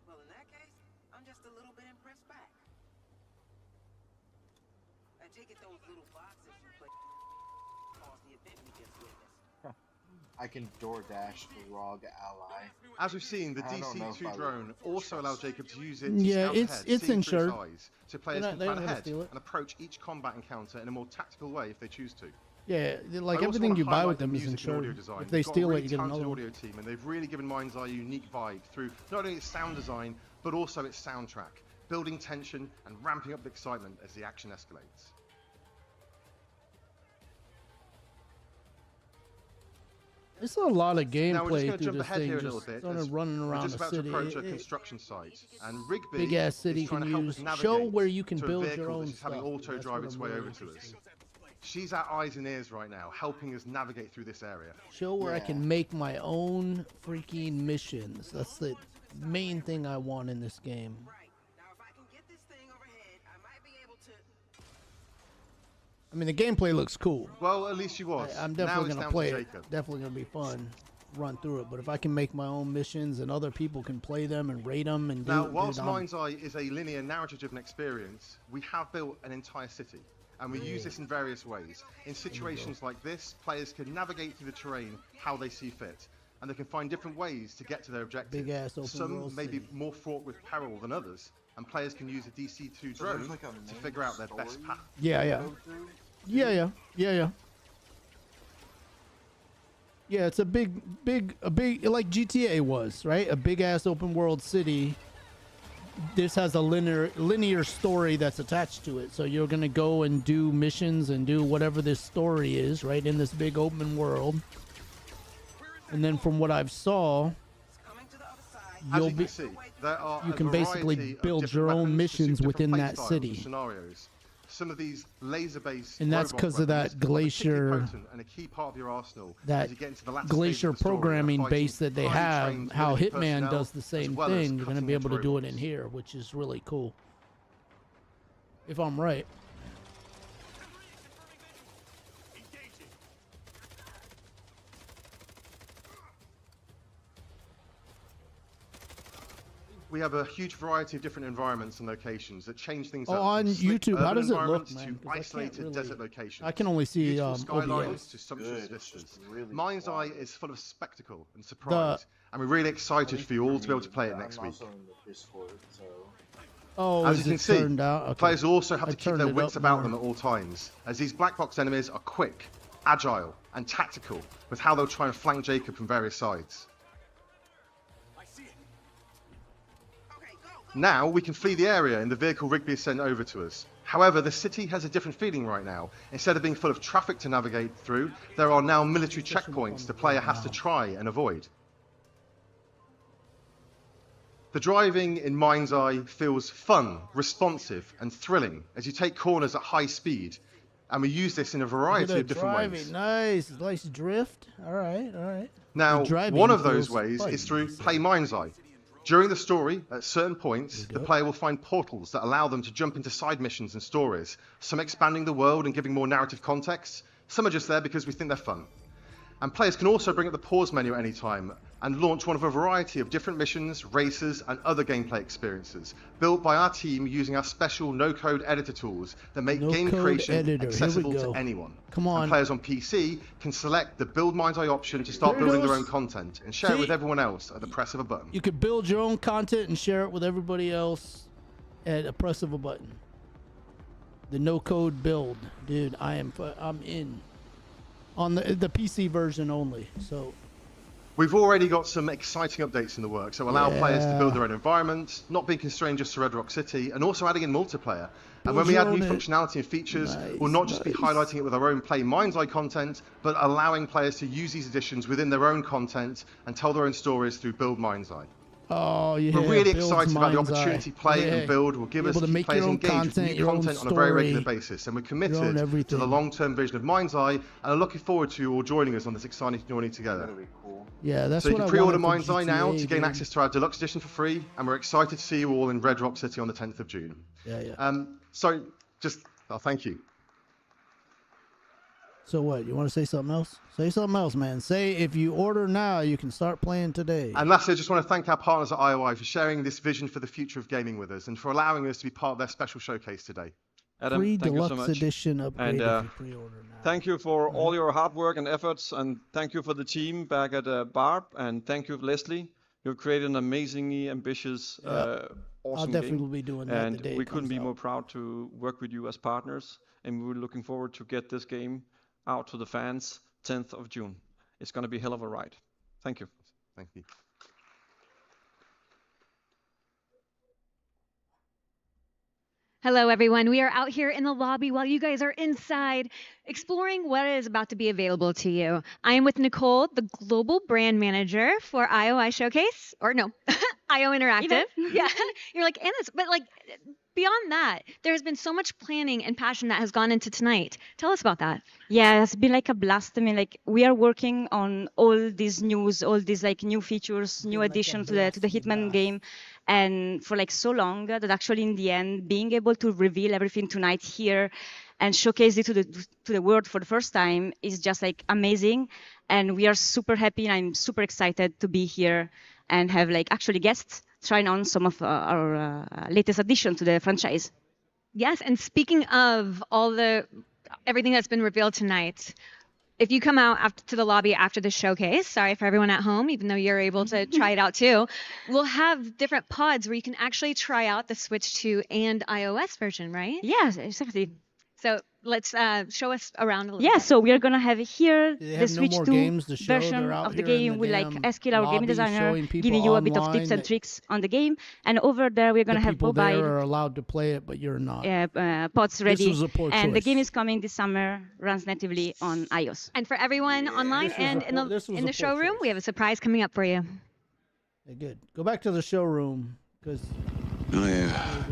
Well, in that case, I'm just a little bit impressed back. I take it those little boxes you play caused the event we just witnessed. I can DoorDash the ROG Ally. As we've seen, the I don't know if I DC-2 drone also allows Jacob to use it to Yeah, scout it's ahead, it's seeing through insured. its eyes, so players They're can not plan gonna ahead steal it. and approach each combat encounter in a more tactical way if they choose to. Yeah, like I also everything wanna you buy highlight with the them is music and audio insured. design. If they We've got a steal really it, you get talented another one. audio team, and they've really given 𝘰𝘋𝘰 a unique vibe through not only its sound design, but also its soundtrack, building tension and ramping up the excitement as the action escalates. There's a lot of Now we're just gameplay going to through jump this ahead thing, here a little just bit. sort as of running we're around just the about to city. approach a construction site, and Rigby Big ass city is trying can to help use. us navigate Show where you can to a build vehicle your that own is having stuff. auto That's drive what its I'm way really over to interested us. She's our eyes and ears right now, helping us navigate through this area. Show where I can make my own freaking missions. That's the main thing I want in this game. I mean, the gameplay looks cool. Well, at least she was. I'm Now definitely it's gonna down to play it. Jacob. Definitely gonna be fun. Run through it, but if I can make my own missions and other people can play them and rate them and Now, do, whilst dude, I'm- 𝘰𝘋𝘰 is a linear narrative-driven experience, we have built an entire city, and we use this in various ways. In situations like this, players can navigate through the terrain how they see fit, and they can find different ways to get to their objective. Big ass open Some world may be city. more fraught with peril than others, and players can use a DC-2 So there's drone like a to main figure out their best story path. Yeah, yeah. Yeah. Yeah, it's a big, like GTA was, right? A big ass open world city. This has a linear story that's attached to it. So you're gonna go and do missions and do whatever this story is, right? In this big open world. And then from what I've saw, As you'll you be can see, there are you a can basically variety of build different your own weapons to suit missions different within play that styles city. and scenarios. some of these laser-based And that's robot 'cause of that weapons are particularly glacier- potent and a key part of your arsenal that as you get into the latter glacier stages of the story, programming fighting base that they highly have, trained how military Hitman personnel, does the as same well as thing. You're going to be able to cutting-edge do it in robots. here, which is really cool. If I'm right. We have a huge variety of different environments and locations that change things Oh, up. on from slick YouTube, how urban does it look, environments man? to 'Cause I can't isolated really- desert locations. I can only see Beautiful OBS. skylines to sumptuous Good, it's vistas. just really Mind's Eye quiet. is full of spectacle and surprise, and we're really excited for you all to be able to play it next I'm week. also in the Discord, so Oh, As is you it can see, turned out? Okay. players will also have I to keep turned their it wits up about more. them at all times, as these black box enemies are quick, agile, and tactical with how they'll try and flank Jacob from various sides. Now we can flee the area in the vehicle Rigby has sent over to us. However, the city has a different feeling right now. Instead of being full of traffic to navigate through, there are now military checkpoints the player has to try and avoid. The driving in Mind's Eye feels fun, responsive, and thrilling as you take corners at high speed, and we use this in a variety of different ways. Nice, nice drift. All right, all right. Now, The driving one of those feels ways fun, is through you said. Play Mind's Eye. During the story, at certain points, the player will find portals that allow them to jump into side missions and stories, some expanding the world and giving more narrative context, some are just there because we think they're fun. And players can also bring up the pause menu at any time and launch one of a variety of different missions, races, and other gameplay experiences, built by our team using our special no-code editor tools that make game No-code creation editor. Here we accessible go. to anyone. Come on. And players on PC can select the Build Mind's Eye option to start There it building their goes. own content and share it See? with everyone else at the press of a button. You could build your own content and share it with everybody else at a press of a button. The no-code build, dude. I'm in. On the PC version only. So We've already got some exciting updates in the works that will allow players to build their own environments, not being constrained just to Red Rock City, and also adding in multiplayer. And when we add new functionality and features, we'll not just be highlighting it with our own Play Mind's Eye content, but allowing players to use these additions within their own content and tell their own stories through Build Mind's Eye. Oh yeah. We're really builds excited about the Mind's opportunity Eye. Play Yeah. and build will give us Able to keep make players your own engaged with content, new your own content on a very regular story, basis, and we're your own committed to the everything. long-term vision of Mind's Eye, and are looking forward to you all joining us on this exciting journey together. Yeah, that's So you what can I pre-order wanted for Mind's Eye now GTA, to gain dude. access to our deluxe edition for free, and we're excited to see you all in Red Rock City on the 10th of June. Yeah, yeah. Thank you. So what? You want to say something else? Say something else, man. Say if you order now, you can start playing today. And lastly, I just want to thank our partners at IOI for sharing this vision for the future of gaming with us, and for allowing us to be part of their special showcase today. Adam, Free thank you so deluxe much. edition upgrade And if you pre-order now. thank you for all your hard work and efforts, and thank you for the team back at Barb, and thank you, Leslie. You've created an amazingly ambitious, awesome I'll definitely game. be doing that And the day we it couldn't comes be out. more proud to work with you as partners, and we're looking forward to get this game out to the fans 10th of June. It's going to be a hell of a ride. Thank you. Thank you. Hello, everyone. We are out here in the lobby while you guys are inside exploring what is about to be available to you. I am with Nicole, the global brand manager for IOI Showcase, or no, IO Interactive. Yeah, you're like, Anna's, but like beyond that, there has been so much planning and passion that has gone into tonight. Tell us about that. Yeah, it's been like a blast. I mean, like we are working on all these news, all these like new features, new addition to the Hitman game, and for like so long that actually in the end, being able to reveal everything tonight here and showcase it to the world for the first time is just like amazing, and we are super happy, and I'm super excited to be here and have like actually guests trying on some of our latest addition to the franchise. Yes, and speaking of everything that's been revealed tonight, if you come out to the lobby after the showcase, sorry for everyone at home, even though you're able to try it out too, we'll have different pods where you can actually try out the Switch 2 and iOS version, right? Yes, exactly. So let's show us around a little Yeah, bit. so we are gonna have here They the have no Switch more 2 games to show. version They're out of the here in game the with like damn 𝘱𝘰𝘮𝘮𝑍, our game lobby designer, showing people giving you a bit of online tips and that- tricks on the game. And over there, we're gonna The have people there mobile are allowed to play it, but you're not. pods ready. was a poor And the choice. game is coming this summer, runs natively on iOS. And for everyone online This was and a in poor- this was the a poor showroom, we have a surprise coming up for you. Hey, good. Go back to the showroom, because Oh yeah.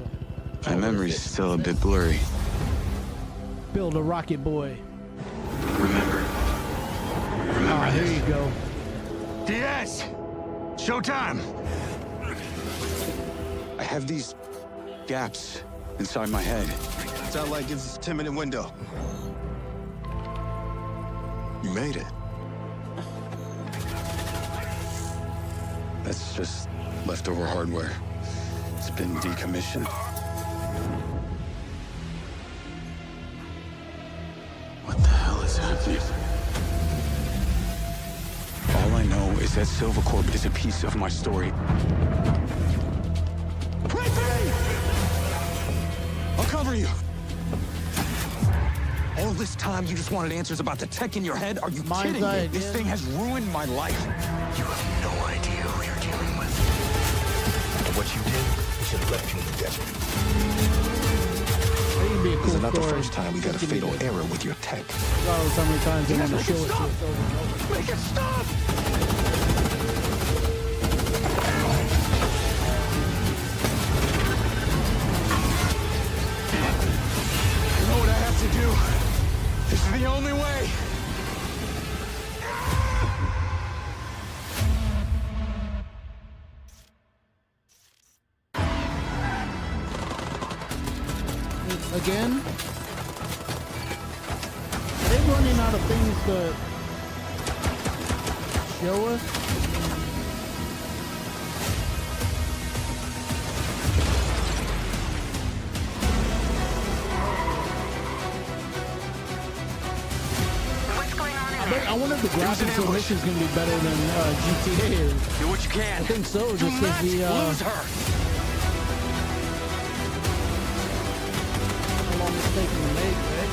My memory's still a bit blurry. build a rocket boy. Remember. Ah, here you go. DS! Showtime! I have these gaps inside my head. Satellite gives us a 10-minute window. You made it. That's just leftover hardware. It's been decommissioned. What the hell is happening? All I know is that 𝘬𝘬𝘭𝘏 is a piece of my story. I'll cover you. All this time, you just wanted answers about the tech in your head? Are you kidding me? This thing has ruined my life. You have no idea who you're dealing with. What you did, you should have left you in the desert. This is not the first time we got a fatal error with your tech. How many times they want to show it to us over and over. Make it stop! You know what I have to do? This is the only way. Again? Are they running out of things to show us? I wonder if the graphics of this is going to be better than GTA is. Do what you can. I think so, just because the lose her. how long it's taking to make, right?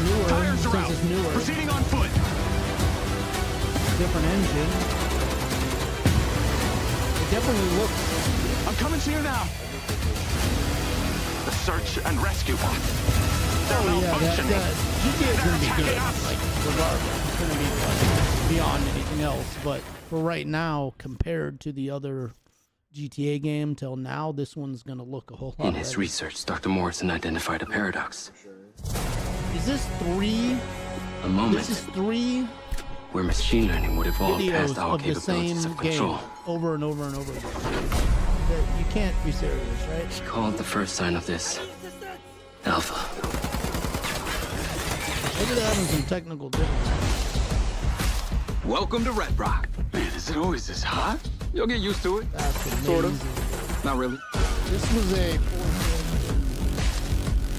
Newer, Tires are since out. it's newer. Proceeding on foot. Different engine. It definitely looks. I'm coming to you now. The search and rescue one. Oh yeah, that GTA is going to be good, like, regardless. It's going to be like, beyond anything else. But for right now, compared to the other GTA game till now, this one's going to look a whole lot In his better. research, Dr. Morrison identified a paradox. Is this 3? A moment This is 3 where machine learning would evolve videos past all of the same capabilities of game control. over and over and over again. That you can't be serious, right? He called the first sign of this Alpha. Maybe they're having some technical difficulties. Welcome to Red Rock. Man, is it always this hot? You'll get used to it. That's amazing. Sort of. Not really. This was a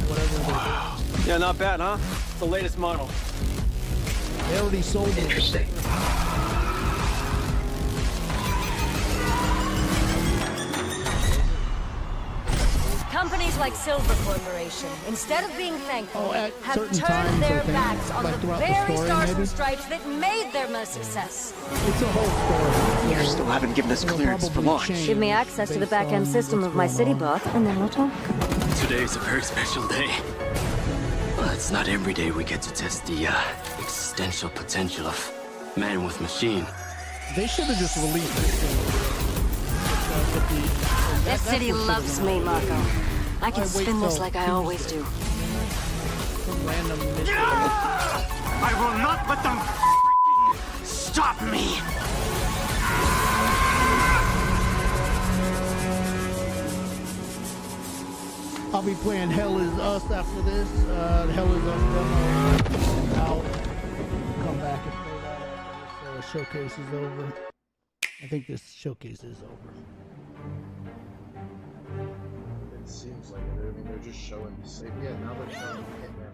whatever. Yeah, not bad, huh? It's the latest model. They already sold it. Interesting. Companies like 𝘬𝘬𝘭𝘪, instead of being thankful, at have certain turned times, their I think, backs on like the throughout the very story, stars maybe. and stripes that made them a success. It's a whole story. You still haven't given us clearance for launch. Give me access to the back-end system of my city bot, and then we'll talk. Today is a very special day. Well, it's not every day we get to test the existential potential of man with machine. They should have just released this. This city loves me, Marco. I can spin this like I always do. Some random I will not let them stop me. I'll be playing Hell Is Us after this. Hell Is Us demo out. Come back and play that after this showcase is over. I think this showcase is over. It seems like it. I mean, they're just showing the same. Yeah, now they're showing Hitman.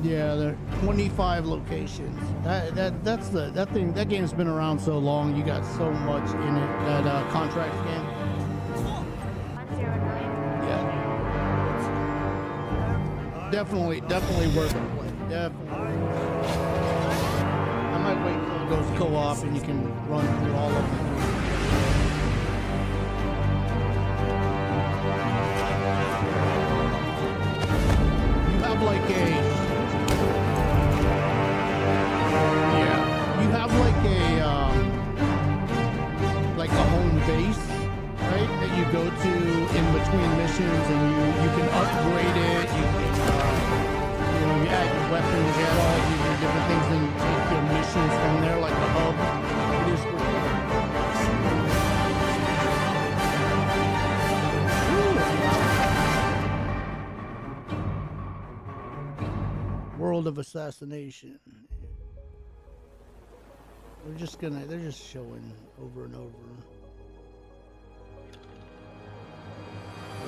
Yeah, there are 25 locations. That game's been around so long. You got so much in it. That contracts game. Yeah. Definitely worth it. Definitely. I might wait till it goes co-op and you can run through all of them. You have like a home go to in between missions, and you can upgrade it. You can you add your weapons, you add all these different things, and take your missions from there like a hub. It is pretty cool. World of Assassination. They're just showing over and over.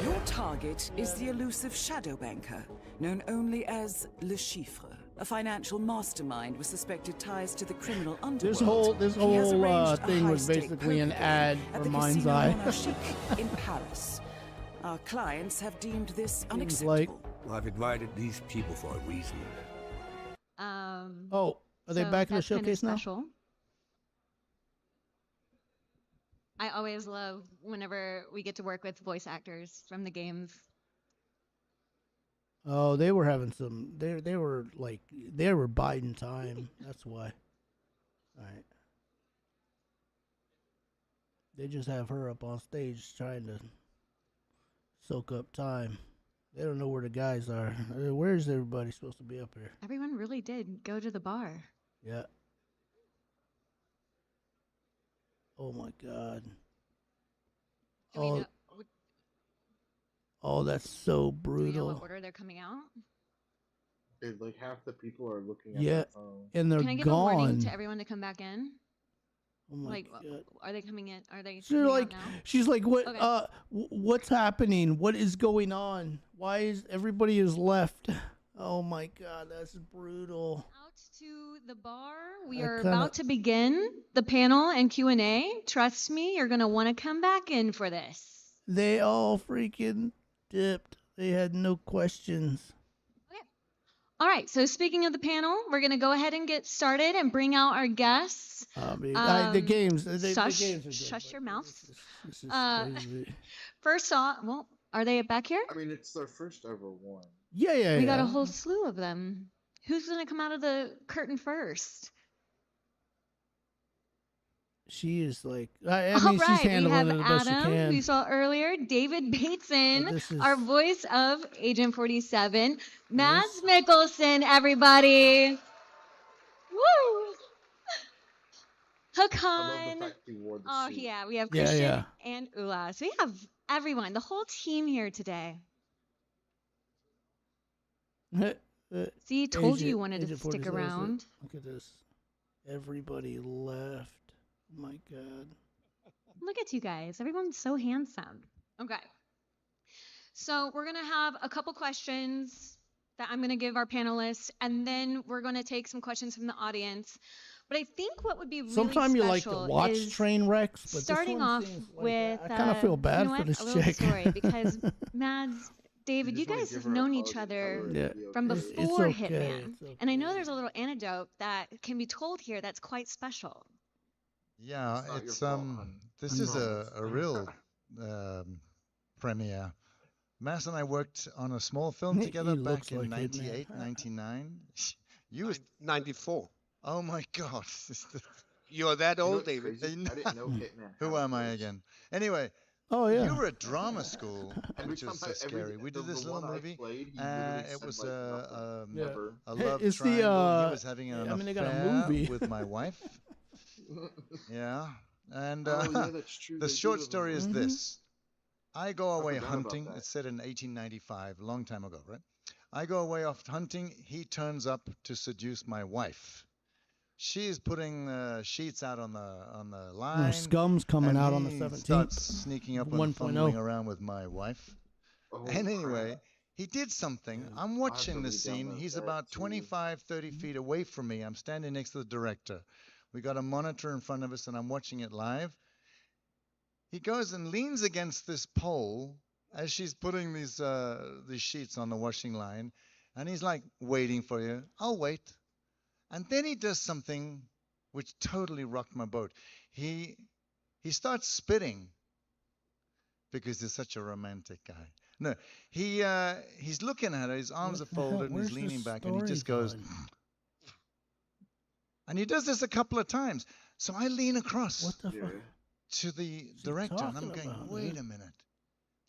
Your target is the elusive shadow banker, known only as 𝘮𝘰𝘮𝘪, a financial mastermind with suspected ties to the criminal underworld. This whole thing was basically an ad for Mind's Eye. in Paris. Our clients have deemed this unacceptable. Well, I've invited these people for a reason. Oh, are they So back in the that's kinda showcase now? special. I always love whenever we get to work with voice actors from the games. Oh, they were having some. They were biding time. That's why. All right. They just have her up on stage trying to soak up time. They don't know where the guys are. Where's everybody supposed to be up here? Everyone really did go to the bar. Yeah. Oh my God. Do we know, Oh, that's so do we know what brutal. order they're coming out? Dude, like half the people are looking at Yeah, their phone. and they're Can I give a warning gone. to everyone to come back in? Oh my Like, God. are they coming in? Are they She's coming like, out now? she's like, what? Okay. What's happening? What is going on? Why is everybody is left? Oh my God, that's brutal. Out to the bar. We I are kinda- about to begin the panel and Q&A. Trust me, you're going to want to come back in for this. They all freaking dipped. They had no questions. All right, so speaking of the panel, we're going to go ahead and get started and bring out our guests. The games. The Shush, games are good, shush but your mouth. This is Uh, crazy. First off, well, are they back here? I mean, it's their first ever one. Yeah. We got a whole slew of them. Who's going to come out of the curtain first? She is like, I All mean, she's right, we handling have it the best she Adam, can. who you saw earlier, David Bateson, this is- our voice of Agent 47, Mads Mikkelsen, everybody. Woo! Hakan. fact he wore the Oh, suit. yeah, we have Yeah, Christian yeah. and Ula. So we have everyone, the whole team here today. See, told you wanted to Agent stick 47, around. Look at this. Everybody left. Oh my God. Look at you guys. Everyone's so handsome. Okay. So we're going to have a couple questions that I'm going to give our panelists, and then we're going to take some questions from the audience. But I think what would be really Sometimes you like to special watch is train wrecks, but this starting one off seems like with I kind of feel bad you know for what? this a little chick. story because Mads, David, you just wanna guys give have her a known hug each and tell other her Yeah. to be from okay. before okay, Hitman, it's and I know there's a little anecdote that can be told here that's quite special. Yeah, It's not your it's fault, hon. this is a real premiere. Mass and I worked on a small film He together looks back in like Hitman. 98, 99. You was 94. Oh my God. You're that You know old, what's David. crazy? I didn't know Hitman. Who had am I those. again? Anyway, Oh yeah. you were at drama school, Every which was time so every- scary. We the- did this the little one I movie. played, he literally It said, was like, nothing. Yeah. Never. a Hey, love it's the, triangle. He was having an I mean, they got a affair movie. with my wife. Yeah. And Oh, yeah, that's true. the they short did have a story is movie. this. I go away forgot about hunting. that. It's set in 1895, a long time ago, right? I go away off hunting. He turns up to seduce my wife. She's putting sheets out on the line. Scum's coming and out on the he 17th. starts sneaking up and 1.0. fumbling around with my wife. Oh, And anyway, crap. he did something. Yeah, I'm I watching the totally scene. downloaded He's that about too. 25, 30 feet away from me. I'm standing next to the director. We got a monitor in front of us, and I'm watching it live. He goes and leans against this pole as she's putting these sheets on the washing line, and he's like, waiting for you. I'll wait. And then he does something which totally rocked my boat. He starts spitting because he's such a romantic guy. No, he's looking at her. His arms are What the hell? folded, and Where's he's the leaning back, and he story just goes. going? And he does this a couple of times. So I lean across What the Yeah. fuck? to the he director, and I'm talking going, about, wait man? a minute.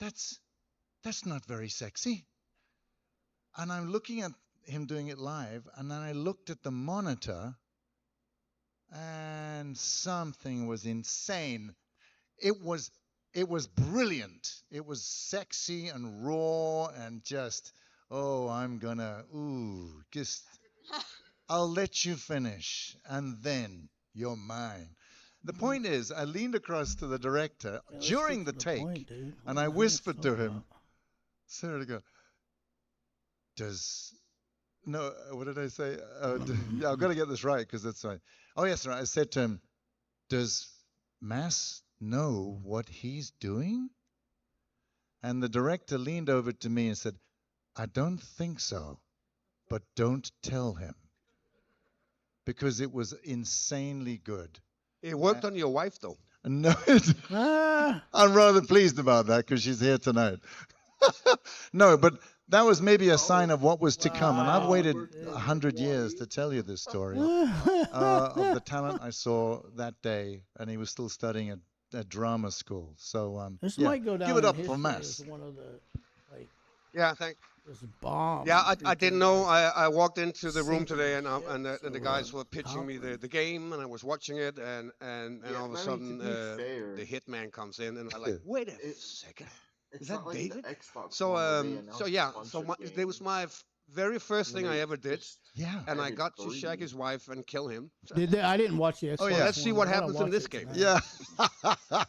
that's not very sexy. And I'm looking at him doing it live, and then I looked at the monitor, and something was insane. It was brilliant. It was sexy and raw and just, I'll let you finish, and then you're mine. The point is, I leaned across to the director during the take, and I whispered to him, Sarah, to go, what did I say? Yeah, I've got to get this right, because that's right. Oh, yes, right. I said to him, does Mass know what he's doing? And the director leaned over to me and said, I don't think so, but don't tell him. Because it was insanely good. It worked on your wife, though. No, I'm rather pleased about that because she's here tonight. No, but that was maybe a sign of what was to come. And I've waited 100 years to tell you this story of the talent I saw that day. And he was still studying at drama school. So this might go down. Give it up in for history Mass. as one of the, like, Yeah, thank. this bomb. Yeah, I didn't know. I walked into the room today, and the guys were pitching me the game, and I was watching it, and all of a sudden the hitman comes in, and I'm like, wait a second, is that David? So it was my very first thing I ever did. Yeah. And I got to shag his wife and kill him. I didn't watch the Xbox. Oh yeah. Let's see what I gotta happens in watch this it game. tonight. Yeah.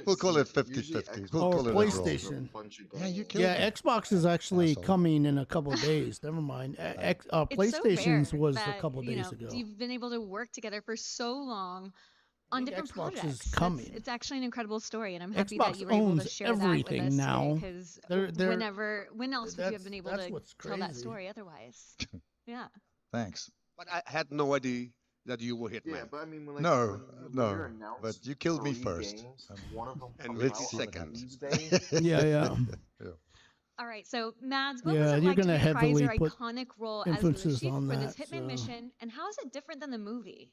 We'll call it 50-50. We'll call it a draw. PlayStation. Yeah, you killed Yeah, it. Xbox is actually coming in a couple of days. Never mind. It's so PlayStation's rare was that, a couple of days ago. You've been able to work together for so long on different Xbox is projects. coming. It's actually an incredible story, and I'm happy Xbox that you were able to owns share that everything with us now. Because They're- when else would you have been able that's to what's tell that crazy. story otherwise? Yeah. Thanks. But I had no idea that you were Hitman. Yeah, but I mean, No, you're announced but you killed me 3 first. games, one of them And comes Mitzi out on second. Tuesday. Yeah. All right, so Mads, what Yeah, was it you're like to gonna reprise heavily your put iconic role as emphasis Lucy on for this that, Hitman so- mission, and how is it different than the movie?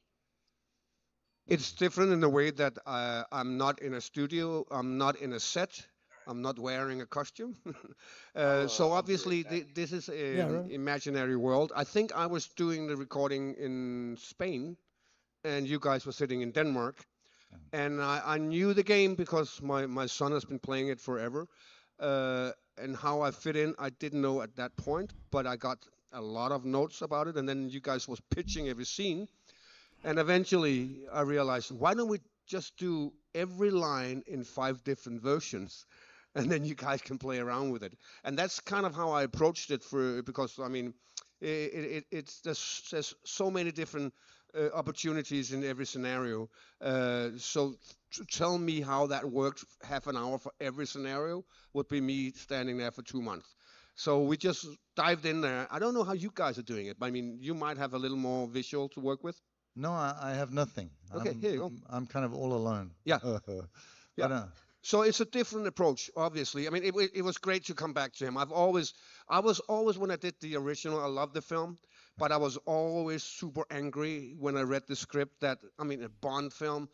It's different in the way that I'm not in a studio, I'm not in a set, I'm not wearing a costume. So obviously this is an imaginary world. I think I was doing the recording in Spain, and you guys were sitting in Denmark. And I knew the game because my son has been playing it forever. And how I fit in, I didn't know at that point, but I got a lot of notes about it. And then you guys was pitching every scene. And eventually I realized, why don't we just do every line in 5 different versions? And then you guys can play around with it. And that's kind of how I approached it because, I mean, there's so many different opportunities in every scenario. So to tell me how that worked half an hour for every scenario would be me standing there for 2 months. So we just dived in there. I don't know how you guys are doing it, but I mean, you might have a little more visual to work with. No, I have nothing. Okay, here you go. I'm kind of all alone. Yeah. Yeah. Yeah. So it's a different approach, obviously. I mean, it was great to come back to him. I was always, when I did the original, I loved the film, but I was always super angry when I read the script that, I mean, a Bond film,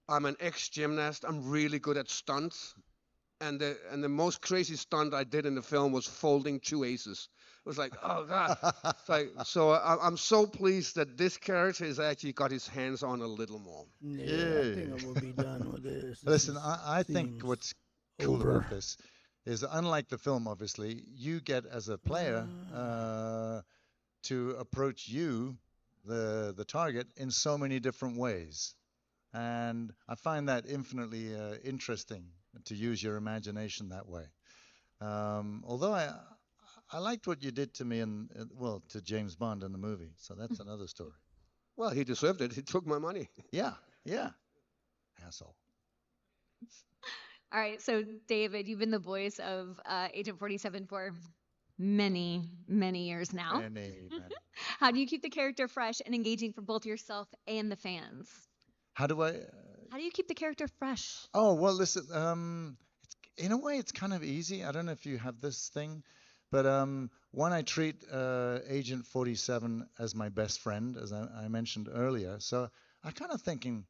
I'm an ex-gymnast, I'm really good at stunts, and the most crazy stunt I did in the film was folding 2 aces. It was like, oh God. So I'm so pleased that this character has actually got his hands on a little more. Yeah, I think I will be done with this. Listen, I think what's cool about this is, unlike the film, obviously, you get as a player to approach you, the target, in so many different ways. And I find that infinitely interesting to use your imagination that way. Although I liked what you did to me to James Bond in the movie. So that's another story. Well, he deserved it. He took my money. Yeah. Asshole. All right, so David, you've been the voice of Agent 47 for many, many years now. Many. How do you keep the character fresh and engaging for both yourself and the fans? How do you keep the character fresh? Oh, well, listen, in a way, it's kind of easy. I don't know if you have this thing, but one, I treat Agent 47 as my best friend, as I mentioned earlier. So I kind of thinking,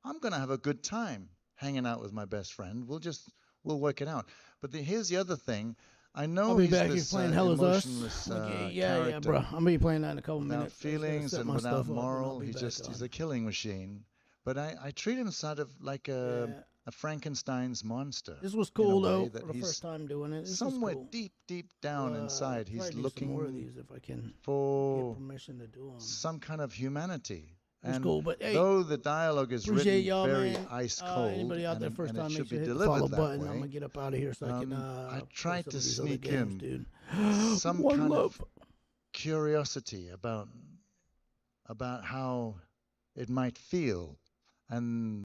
I'm going to have a good time hanging out with my best friend. We'll just we'll work it out. But here's the other thing. I know I'll be he's back. this He's playing Hell Is Us. emotionless Yeah, character bro. I'm gonna be playing that in a couple without minutes. feelings and without moral. He's a killing machine. But I treat him sort of like a Frankenstein's monster. This was cool though. For the first time doing it. Somewhere deep down inside, he's looking more of these if I can for get permission to do them. some kind of humanity. It's And cool, but hey, though the dialogue is written y'all, very man. ice cold, Anybody out there and, first and time, it make should sure be hit the delivered follow that button. way, I'm gonna get up out of here so I can. I tried to sneak games, in dude. some One kind love. of curiosity about how it might feel, and